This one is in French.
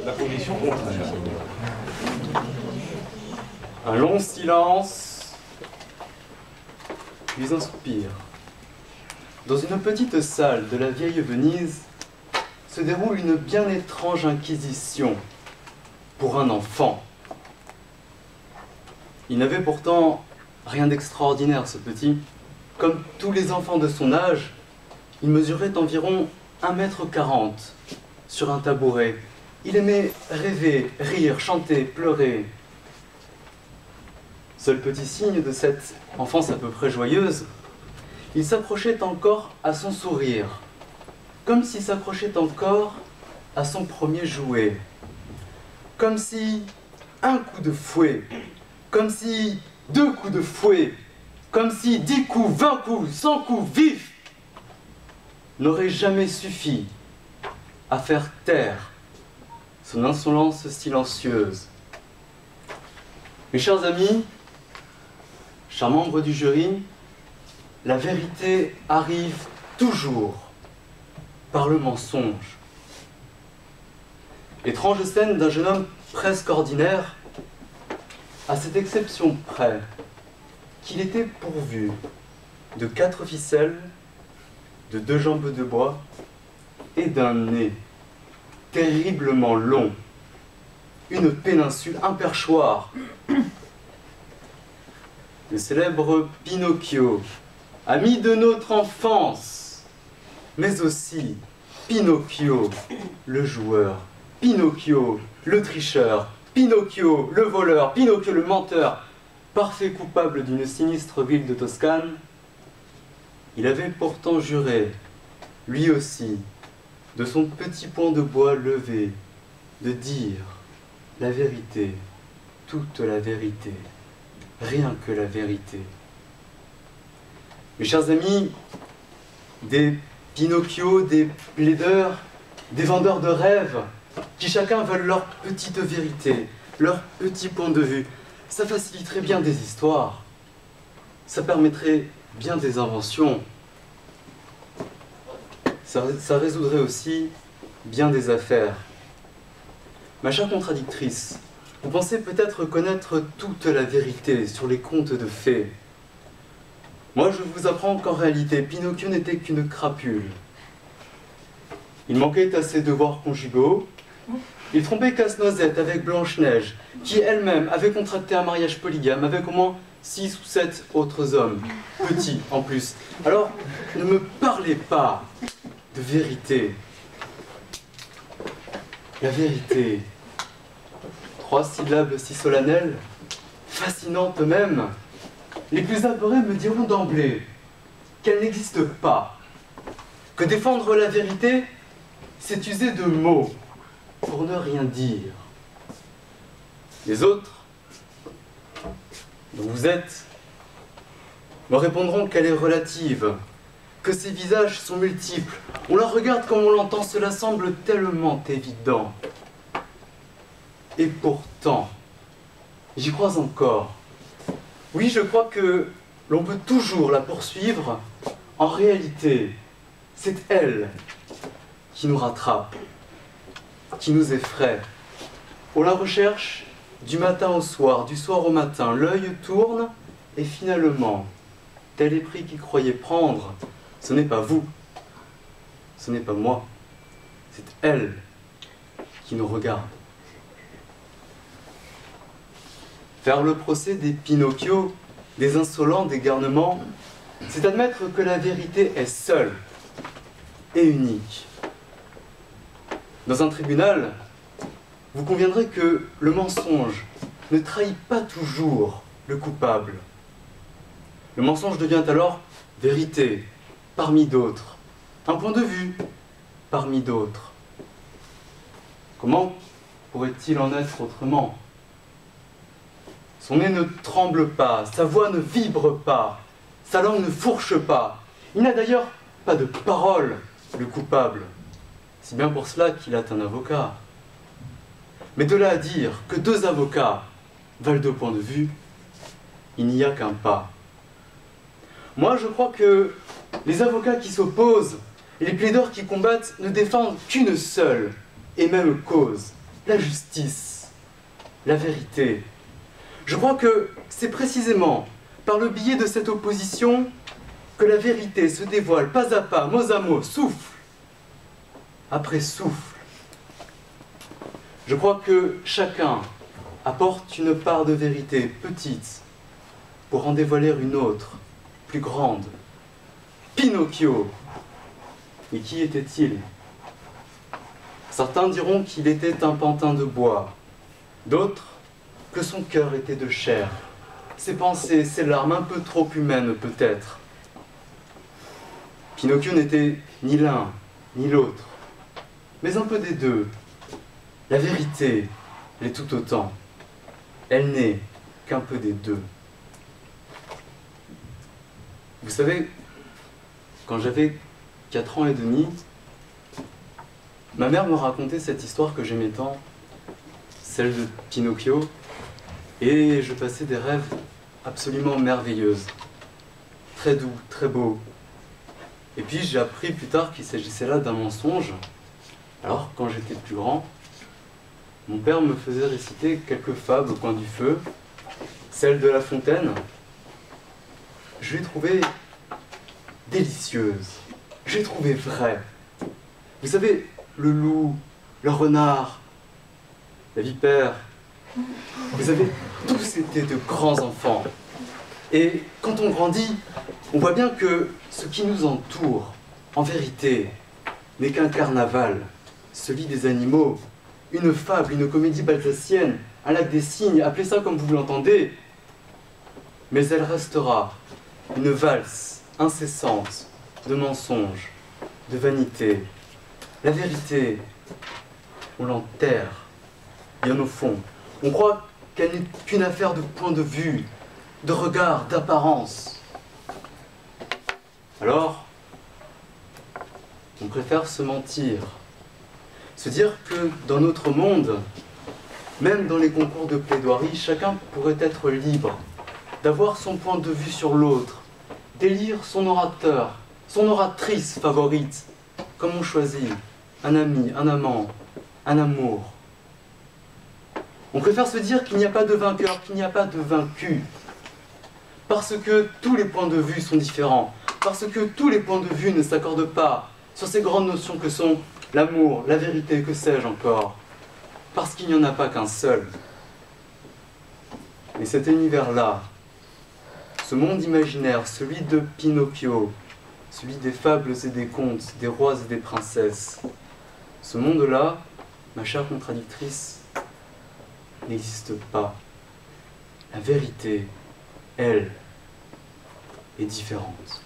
la position contraire. Un long silence, puis un soupir. Dans une petite salle de la vieille Venise se déroule une bien étrange inquisition pour un enfant. Il n'avait pourtant rien d'extraordinaire, ce petit. Comme tous les enfants de son âge, il mesurait environ 1,40 m sur un tabouret. Il aimait rêver, rire, chanter, pleurer. Seul petit signe de cette enfance à peu près joyeuse, il s'approchait encore à son sourire, comme s'il s'approchait encore à son premier jouet. Comme si un coup de fouet, comme si 2 coups de fouet, comme si 10 coups, 20 coups, 100 coups vifs n'auraient jamais suffi à faire taire son insolence silencieuse. Mes chers amis, chers membres du jury, la vérité arrive toujours par le mensonge. Étrange scène d'un jeune homme presque ordinaire, à cette exception près qu'il était pourvu de 4 ficelles, de 2 jambes de bois et d'un nez terriblement long, une péninsule, un perchoir. Le célèbre Pinocchio, ami de notre enfance, mais aussi Pinocchio, le joueur, Pinocchio, le tricheur, Pinocchio, le voleur, Pinocchio, le menteur, parfait coupable d'une sinistre ville de Toscane. Il avait pourtant juré, lui aussi, de son petit poing de bois levé, de dire la vérité, toute la vérité, rien que la vérité. Mes chers amis, des Pinocchio, des plaideurs, des vendeurs de rêves, qui chacun veulent leur petite vérité, leur petit point de vue, ça faciliterait bien des histoires, ça permettrait bien des inventions, ça résoudrait aussi bien des affaires. Ma chère contradictrice, vous pensez peut-être connaître toute la vérité sur les contes de fées. Moi, je vous apprends qu'en réalité, Pinocchio n'était qu'une crapule. Il manquait à ses devoirs conjugaux. Il trompait Casse-Noisette avec Blanche-Neige, qui elle-même avait contracté un mariage polygame avec au moins 6 ou 7 autres hommes, petits en plus. Alors, ne me parlez pas de vérité. La vérité, 3 syllabes si solennelles, fascinantes même. Les plus apeurés me diront d'emblée qu'elle n'existe pas, que défendre la vérité, c'est user de mots pour ne rien dire. Les autres, dont vous êtes, me répondront qu'elle est relative, que ses visages sont multiples. On la regarde comme on l'entend, cela semble tellement évident. Et pourtant, j'y crois encore. Oui, je crois que l'on peut toujours la poursuivre. En réalité, c'est elle qui nous rattrape, qui nous effraie. On la recherche du matin au soir, du soir au matin. L'œil tourne et finalement, tel épris qui croyait prendre, ce n'est pas vous, ce n'est pas moi, c'est elle qui nous regarde. Faire le procès des Pinocchio, des insolents, des garnements, c'est admettre que la vérité est seule et unique. Dans un tribunal, vous conviendrez que le mensonge ne trahit pas toujours le coupable. Le mensonge devient alors vérité parmi d'autres, un point de vue parmi d'autres. Comment pourrait-il en être autrement ? Son nez ne tremble pas, sa voix ne vibre pas, sa langue ne fourche pas. Il n'a d'ailleurs pas de parole, le coupable. C'est bien pour cela qu'il a un avocat. Mais de là à dire que 2 avocats valent 2 points de vue, il n'y a qu'un pas. Moi, je crois que les avocats qui s'opposent et les plaideurs qui combattent ne défendent qu'une seule et même cause, la justice, la vérité. Je crois que c'est précisément par le biais de cette opposition que la vérité se dévoile pas à mot, souffle après souffle. Je crois que chacun apporte une part de vérité petite pour en dévoiler une autre, plus grande. Pinocchio. Et qui était-il? Certains diront qu'il était un pantin de bois, d'autres que son cœur était de chair, ses pensées, ses larmes un peu trop humaines peut-être. Pinocchio n'était ni l'un ni l'autre, mais un peu des deux. La vérité l'est tout autant. Elle n'est qu'un peu des deux. Vous savez, quand j'avais 4 ans et demi, ma mère me racontait cette histoire que j'aimais tant, celle de Pinocchio, et je passais des rêves absolument merveilleux, très doux, très beaux. Et puis j'ai appris plus tard qu'il s'agissait là d'un mensonge. Alors, quand j'étais plus grand, mon père me faisait réciter quelques fables au coin du feu, celle de La Fontaine. Je l'ai trouvée délicieuse, je l'ai trouvée vraie. Vous savez, le loup, le renard, la vipère, vous savez, tous étaient de grands enfants. Et quand on grandit, on voit bien que ce qui nous entoure, en vérité, n'est qu'un carnaval, celui des animaux, une fable, une comédie balsacienne, un lac des cygnes, appelez ça comme vous l'entendez. Mais elle restera une valse incessante de mensonges, de vanité. La vérité, on l'enterre bien au fond. On croit qu'elle n'est qu'une affaire de point de vue, de regard, d'apparence. Alors, on préfère se mentir, se dire que dans notre monde, même dans les concours de plaidoirie, chacun pourrait être libre d'avoir son point de vue sur l'autre, d'élire son orateur, son oratrice favorite, comme on choisit un ami, un amant, un amour. On préfère se dire qu'il n'y a pas de vainqueur, qu'il n'y a pas de vaincu, parce que tous les points de vue sont différents, parce que tous les points de vue ne s'accordent pas sur ces grandes notions que sont l'amour, la vérité, que sais-je encore, parce qu'il n'y en a pas qu'un seul. Mais cet univers-là, ce monde imaginaire, celui de Pinocchio, celui des fables et des contes, des rois et des princesses, ce monde-là, ma chère contradictrice, n'existe pas. La vérité, elle, est différente.